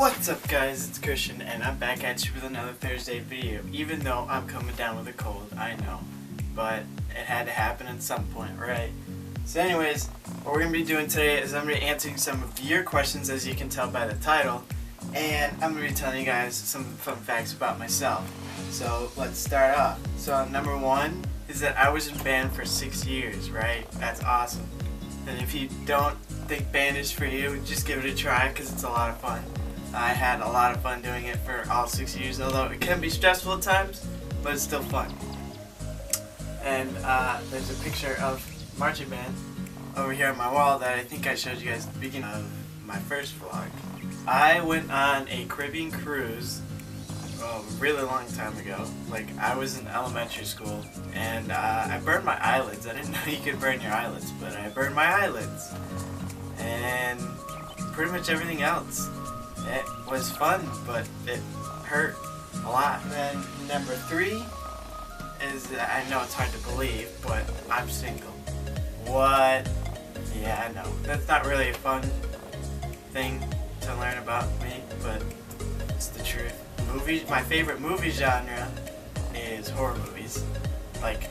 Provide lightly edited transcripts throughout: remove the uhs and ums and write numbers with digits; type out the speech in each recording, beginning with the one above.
What's up guys, it's Christian and I'm back at you with another Thursday video. Even though I'm coming down with a cold, I know. But it had to happen at some point, right? So anyways, what we're going to be doing today is I'm going to be answering some of your questions, as you can tell by the title. And I'm going to be telling you guys some fun facts about myself. So let's start off. So number one is that I was in band for 6 years, right? That's awesome. And if you don't think band is for you, just give it a try because it's a lot of fun. I had a lot of fun doing it for all 6 years, although it can be stressful at times, but it's still fun. And there's a picture of marching band over here on my wall that I think I showed you guys at the beginning of my first vlog. I went on a Caribbean cruise a really long time ago. Like, I was in elementary school, and I burned my eyelids. I didn't know you could burn your eyelids, but I burned my eyelids. And pretty much everything else. It was fun, but it hurt a lot. And then number three is that I know it's hard to believe, but I'm single. What? Yeah, I know. That's not really a fun thing to learn about me, but it's the truth. Movies, my favorite movie genre is horror movies. Like,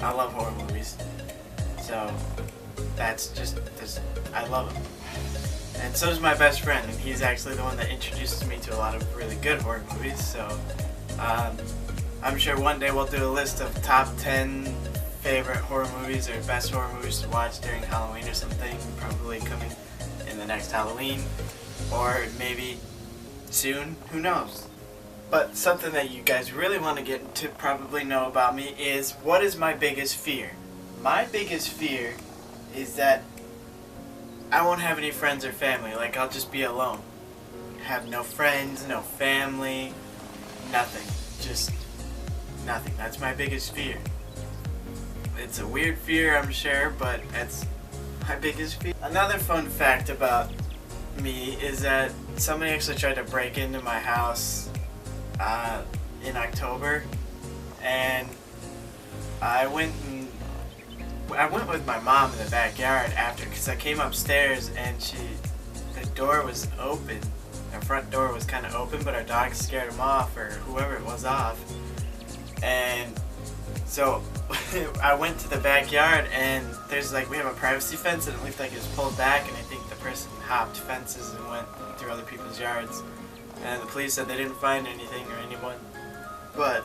I love horror movies. So, I love them. And so does my best friend, and he's actually the one that introduces me to a lot of really good horror movies. So, I'm sure one day we'll do a list of top 10 favorite horror movies or best horror movies to watch during Halloween or something, probably coming in the next Halloween, or maybe soon, who knows. But something that you guys really want to get to probably know about me is, what is my biggest fear? My biggest fear is that I won't have any friends or family. Like, I'll just be alone. Have no friends, no family, nothing. Just nothing. That's my biggest fear. It's a weird fear, I'm sure, but that's my biggest fear. Another fun fact about me is that somebody actually tried to break into my house in October, and I went with my mom in the backyard after, because I came upstairs and the door was open. Our front door was kind of open, but our dog scared him off, or whoever it was off. And so I went to the backyard, and there's we have a privacy fence, and it looked like it was pulled back, and I think the person hopped fences and went through other people's yards. And the police said they didn't find anything or anyone, but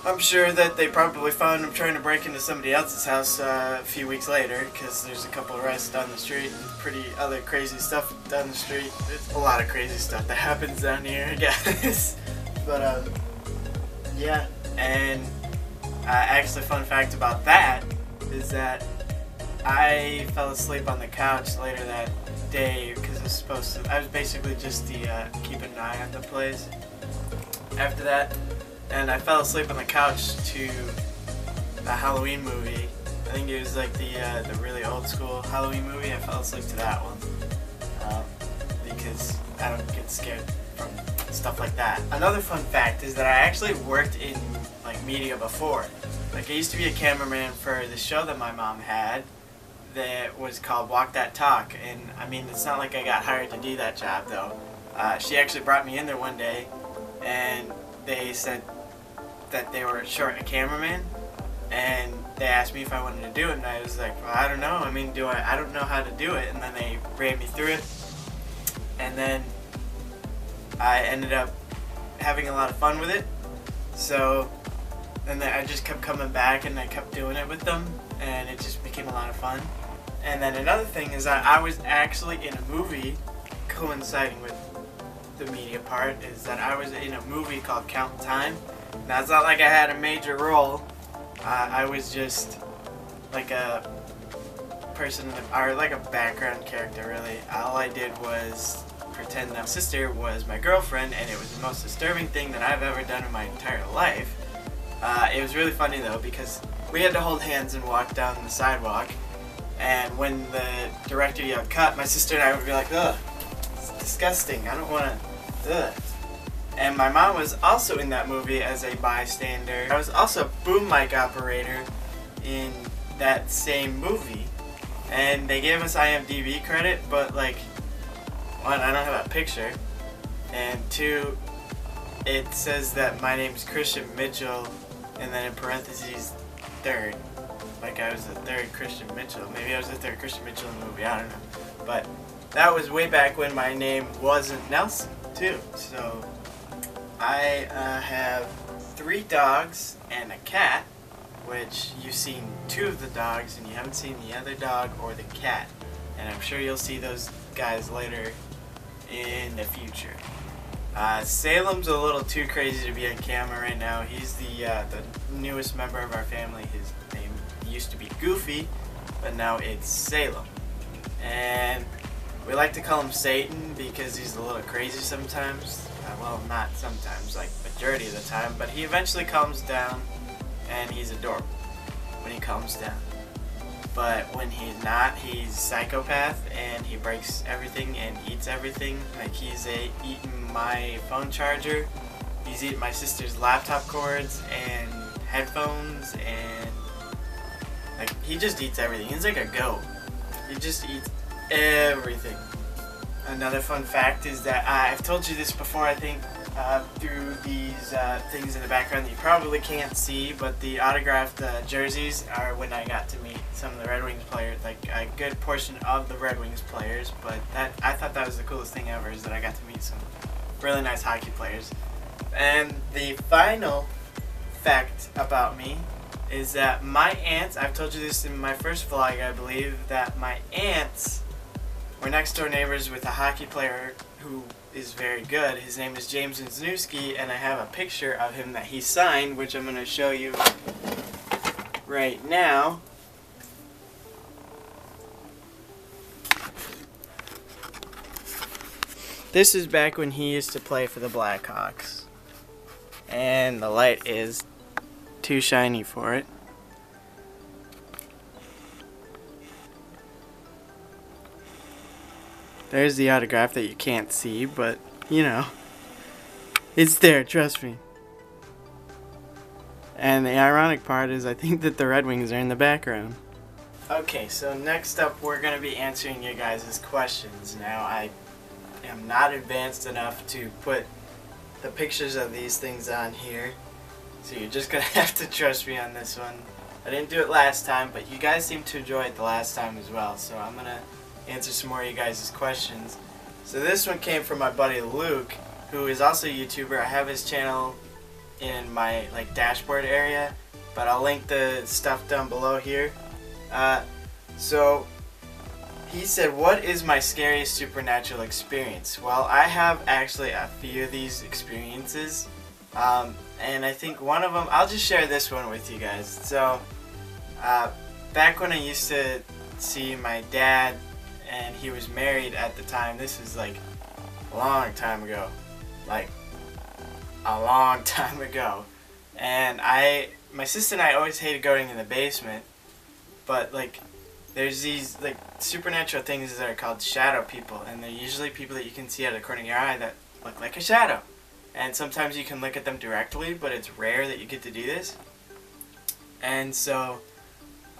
I'm sure that they probably found him trying to break into somebody else's house a few weeks later, because there's a couple arrests down the street and pretty other crazy stuff down the street. There's a lot of crazy stuff that happens down here, I guess. But yeah, and actually, fun fact about that is that I fell asleep on the couch later that day because I was basically just the keep an eye on the place after that. And I fell asleep on the couch to the Halloween movie. I think it was like the really old school Halloween movie. I fell asleep to that one because I don't get scared from stuff like that. Another fun fact is that I actually worked in media before. Like, I used to be a cameraman for the show that my mom had that was called Walk That Talk. And I mean, it's not like I got hired to do that job though. She actually brought me in there one day, and they said that they were short a cameraman, and they asked me if I wanted to do it, and I was like, well, I don't know. I mean, I don't know how to do it. And then they ran me through it, and then I ended up having a lot of fun with it. So then I just kept coming back, and I kept doing it with them, and it just became a lot of fun. And then another thing is that I was actually in a movie coinciding with the media part, is that I was in a movie called Count Time. Now, it's not like I had a major role. I was just like a person, or like a background character, really. All I did was pretend that my sister was my girlfriend, and it was the most disturbing thing that I've ever done in my entire life. It was really funny though, because we had to hold hands and walk down the sidewalk, and when the director yelled cut, my sister and I would be like, ugh, it's disgusting, I don't want to, ugh. And my mom was also in that movie as a bystander. I was also a boom mic operator in that same movie. And they gave us IMDb credit, but like, one, I don't have a picture, and two, it says that my name is Christian Mitchell, and then in parentheses, third. Like I was the third Christian Mitchell. Maybe I was the third Christian Mitchell in the movie, I don't know. But that was way back when my name wasn't Nelson, too. So I have 3 dogs and a cat, which you've seen 2 of the dogs and you haven't seen the other dog or the cat. And I'm sure you'll see those guys later in the future. Salem's a little too crazy to be on camera right now. He's the newest member of our family. His name used to be Goofy, but now it's Salem. And we like to call him Satan because he's a little crazy sometimes. Well, not sometimes, like majority of the time, but he eventually calms down, and he's adorable when he calms down. But when he's not, he's a psychopath, and he breaks everything and eats everything. Like he's eating my phone charger, he's eating my sister's laptop cords and headphones, and like he just eats everything. He's like a goat. He just eats everything. Another fun fact is that I've told you this before, I think, through these things in the background that you probably can't see, but the autographed jerseys are when I got to meet some of the Red Wings players, like a good portion of the Red Wings players. But I thought that was the coolest thing ever, is that I got to meet some really nice hockey players. And the final fact about me is that my aunts, I've told you this in my first vlog, I believe, that my aunts were next door neighbors with a hockey player who is very good. His name is James Wisniewski, and I have a picture of him that he signed, which I'm going to show you right now. This is back when he used to play for the Blackhawks, and the light is too shiny for it. There's the autograph that you can't see, but, you know, it's there, trust me. And the ironic part is I think that the Red Wings are in the background. Okay, so next up we're going to be answering your guys' questions. Now, I am not advanced enough to put the pictures of these things on here, so you're just going to have to trust me on this one. I didn't do it last time, but you guys seemed to enjoy it the last time as well, so I'm going to answer some more of you guys' questions. So this one came from my buddy Luke, who is also a YouTuber. I have his channel in my dashboard area, but I'll link the stuff down below here. So he said, what is my scariest supernatural experience? Well, I have actually a few of these experiences, and I think one of them, I'll just share this one with you guys. So back when I used to see my dad, and he was married at the time. This is like a long time ago. Like a long time ago. And my sister and I always hated going in the basement. But there's these supernatural things that are called shadow people, and they're usually people that you can see out of the corner of your eye that look like a shadow. And sometimes you can look at them directly, but it's rare that you get to do this. And so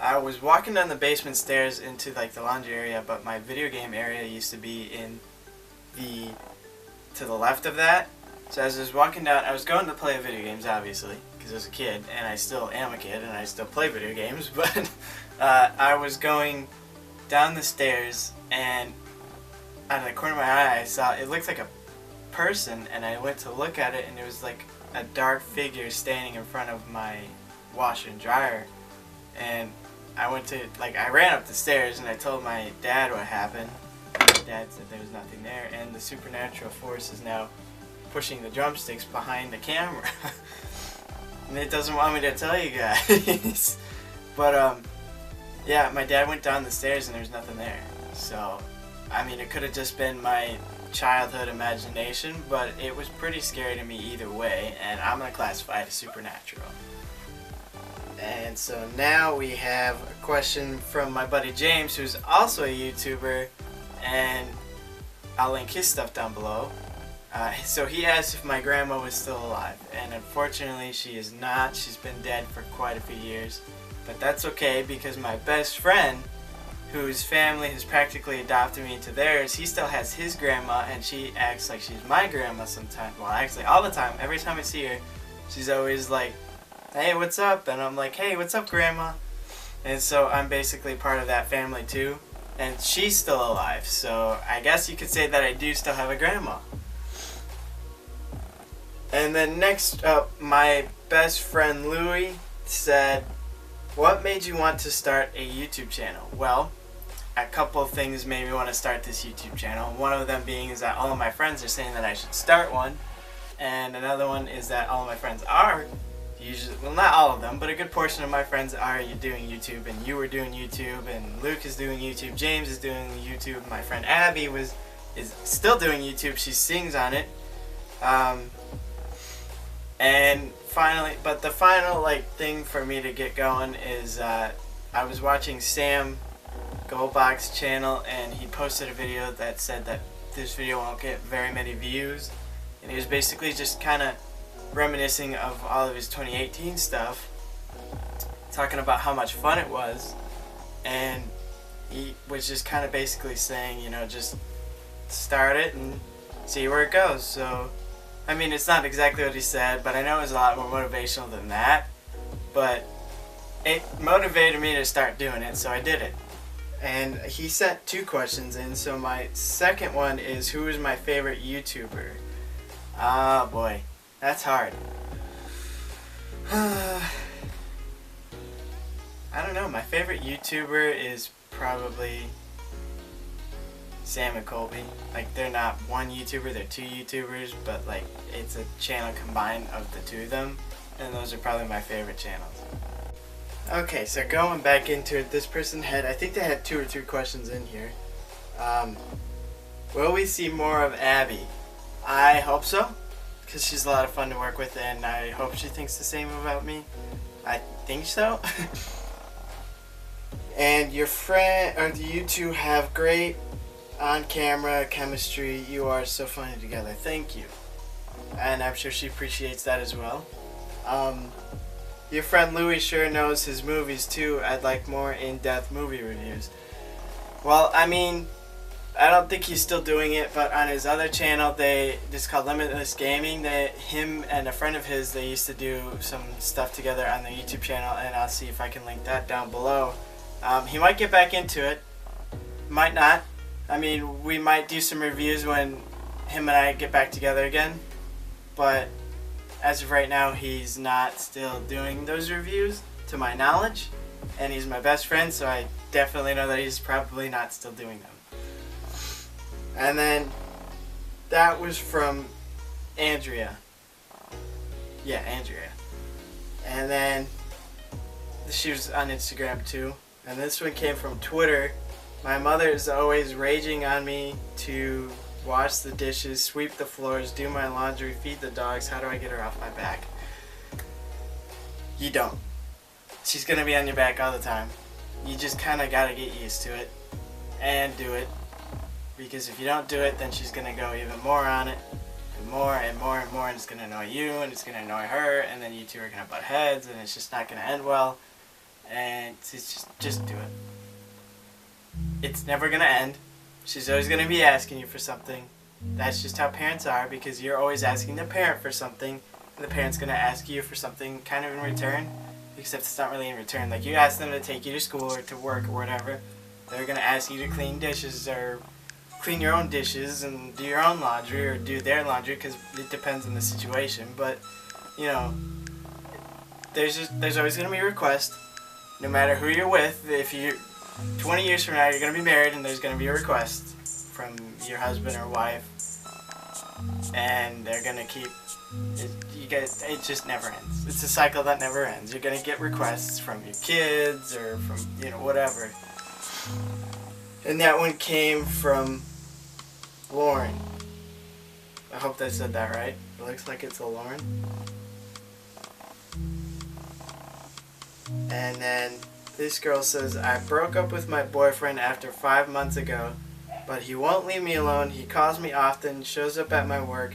I was walking down the basement stairs into the laundry area, but my video game area used to be to the left of that. So as I was walking down, I was going to play video games, obviously, because I was a kid, and I still am a kid, and I still play video games, but I was going down the stairs, and out of the corner of my eye, I saw, it looked like a person, and I went to look at it, and it was like a dark figure standing in front of my washer and dryer. And I went to, I ran up the stairs and I told my dad what happened. My dad said there was nothing there, and the supernatural force is now pushing the drumsticks behind the camera. And it doesn't want me to tell you guys. But, yeah, my dad went down the stairs and there's nothing there. So, I mean, it could have just been my childhood imagination, but it was pretty scary to me either way, and I'm going to classify it as supernatural. And so now we have a question from my buddy James, who's also a YouTuber, and I'll link his stuff down below. So he asked if my grandma was still alive, and unfortunately she is not. She's been dead for quite a few years, but that's okay because my best friend whose family has practically adopted me into theirs, he still has his grandma, and she acts like she's my grandma sometimes. Well, actually, all the time. Every time I see her, she's always like, "Hey, what's up?" And I'm like, "Hey, what's up, grandma?" And so I'm basically part of that family too. And she's still alive, so I guess you could say that I do still have a grandma. And then next up, my best friend Louie said, "What made you want to start a YouTube channel?" Well, a couple of things made me want to start this YouTube channel. One of them being is that all of my friends are saying that I should start one. And another one is that all of my friends are usually, well, not all of them, but a good portion of my friends are doing YouTube, and you were doing YouTube, and Luke is doing YouTube, James is doing YouTube, my friend Abby is still doing YouTube, she sings on it. And finally, but the final thing for me to get going is I was watching Sam Goldbach's channel, and he posted a video that said that this video won't get very many views, and he was basically just kind of reminiscing of all of his 2018 stuff, talking about how much fun it was, and he was just kind of basically saying, you know, just start it and see where it goes. So I mean, it's not exactly what he said, but I know it was a lot more motivational than that, but it motivated me to start doing it, so I did it. And he sent 2 questions in, so my second one is, who is my favorite YouTuber? Ah, boy, that's hard. I don't know, my favorite YouTuber is probably Sam and Colby. They're not one YouTuber, they're 2 YouTubers, but it's a channel combined of the 2 of them, and those are probably my favorite channels. Okay, so going back into it, this person had, I think they had 2 or 3 questions in here. Will we see more of Abby? I hope so, because she's a lot of fun to work with, and I hope she thinks the same about me. I think so. And your friend, or you 2 have great on-camera chemistry. You are so funny together. Thank you. And I'm sure she appreciates that as well. Your friend Louie sure knows his movies too. I'd like more in-depth movie reviews. Well, I mean, I don't think he's still doing it, but on his other channel, it's called Limitless Gaming. Him and a friend of his, they used to do some stuff together on their YouTube channel, and I'll see if I can link that down below. He might get back into it, might not. I mean, we might do some reviews when him and I get back together again, but as of right now, he's not still doing those reviews, to my knowledge, and he's my best friend, so I definitely know that he's probably not still doing them. And then, that was from Andrea. Yeah, Andrea. And then, she was on Instagram too, and this one came from Twitter. My mother is always raging on me to wash the dishes, sweep the floors, do my laundry, feed the dogs. How do I get her off my back? You don't. She's gonna be on your back all the time. You just kind of gotta get used to it and do it, because if you don't do it, then she's gonna go even more on it, and more and more and more, and it's gonna annoy you, and it's gonna annoy her, and then you 2 are gonna butt heads, and it's just not gonna end well. And it's just do it. It's never gonna end. She's always gonna be asking you for something. That's just how parents are, because you're always asking the parent for something, and the parent's gonna ask you for something kind of in return, except it's not really in return. Like, you ask them to take you to school or to work or whatever, they're gonna ask you to clean dishes or clean your own dishes and do your own laundry or do their laundry, because it depends on the situation. But, you know, there's always gonna be a request, no matter who you're with. If you 20 years from now, you're going to be married, and there's going to be a request from your husband or wife, and they're going to keep it just never ends. It's a cycle that never ends. You're going to get requests from your kids or from, whatever. And that one came from Lauren. I hope I said that right. It looks like it's a Lauren. And then this girl says, I broke up with my boyfriend after 5 months ago, but he won't leave me alone. He calls me often, shows up at my work.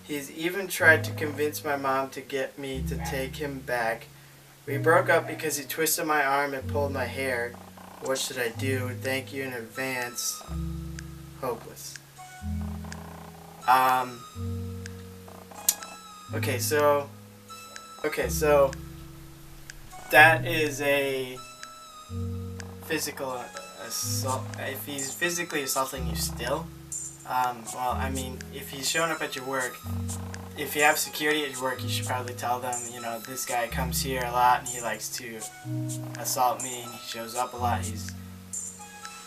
He's even tried to convince my mom to get me to take him back. We broke up because he twisted my arm and pulled my hair. What should I do? Thank you in advance. Hopeless. Okay, so that is a physical assault. If he's physically assaulting you still, well, I mean, if he's showing up at your work, if you have security at your work, you should probably tell them, you know, this guy comes here a lot and he likes to assault me and he shows up a lot. He's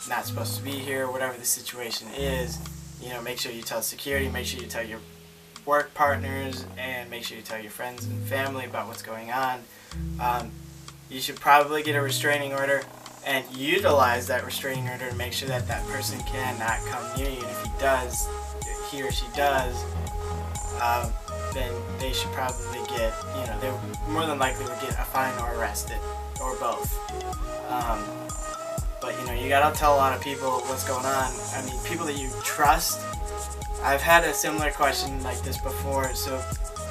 not supposed to be here, whatever the situation is. You know, make sure you tell security, make sure you tell your work partners, and make sure you tell your friends and family about what's going on. You should probably get a restraining order and utilize that restraining order to make sure that that person cannot come near you. And if he or she does, then they should probably get, you know, they more than likely would get a fine or arrested, or both. But, you know, you gotta tell a lot of people what's going on. I mean, people that you trust. I've had a similar question like this before, so,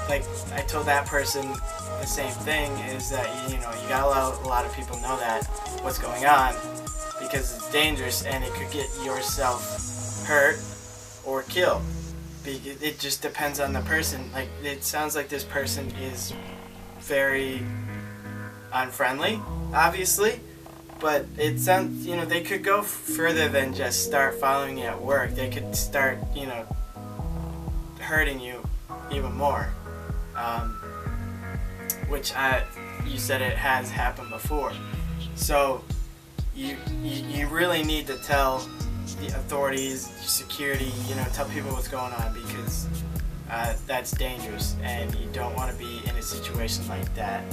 like, I told that person the same thing, is that, you know, you gotta let a lot of people know that what's going on, because it's dangerous and it could get yourself hurt or killed. It just depends on the person. Like, it sounds like this person is very unfriendly, obviously, but it sounds, you know, they could go further than just start following you at work. They could start, you know, hurting you even more, which you said it has happened before. So you really need to tell the authorities, security, you know, tell people what's going on, because that's dangerous and you don't want to be in a situation like that.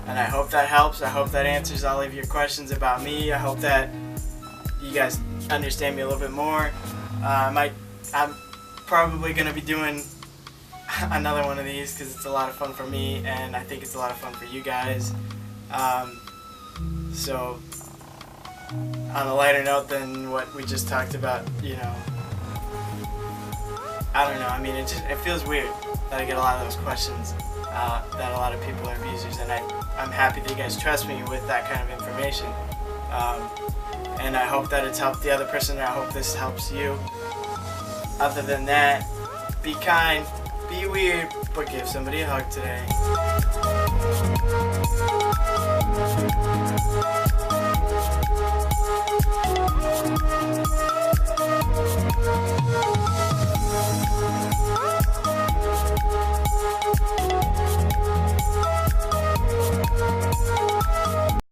And I hope that helps. I hope that answers all of your questions about me. I hope that you guys understand me a little bit more. I'm probably going to be doing another one of these because it's a lot of fun for me, and I think it's a lot of fun for you guys. So on a lighter note than what we just talked about, you know, I don't know, I mean, it feels weird that I get a lot of those questions, that a lot of people are abusers, and I'm happy that you guys trust me with that kind of information, and I hope that it's helped the other person, and I hope this helps you. Other than that, be kind, be weird, but give somebody a hug today.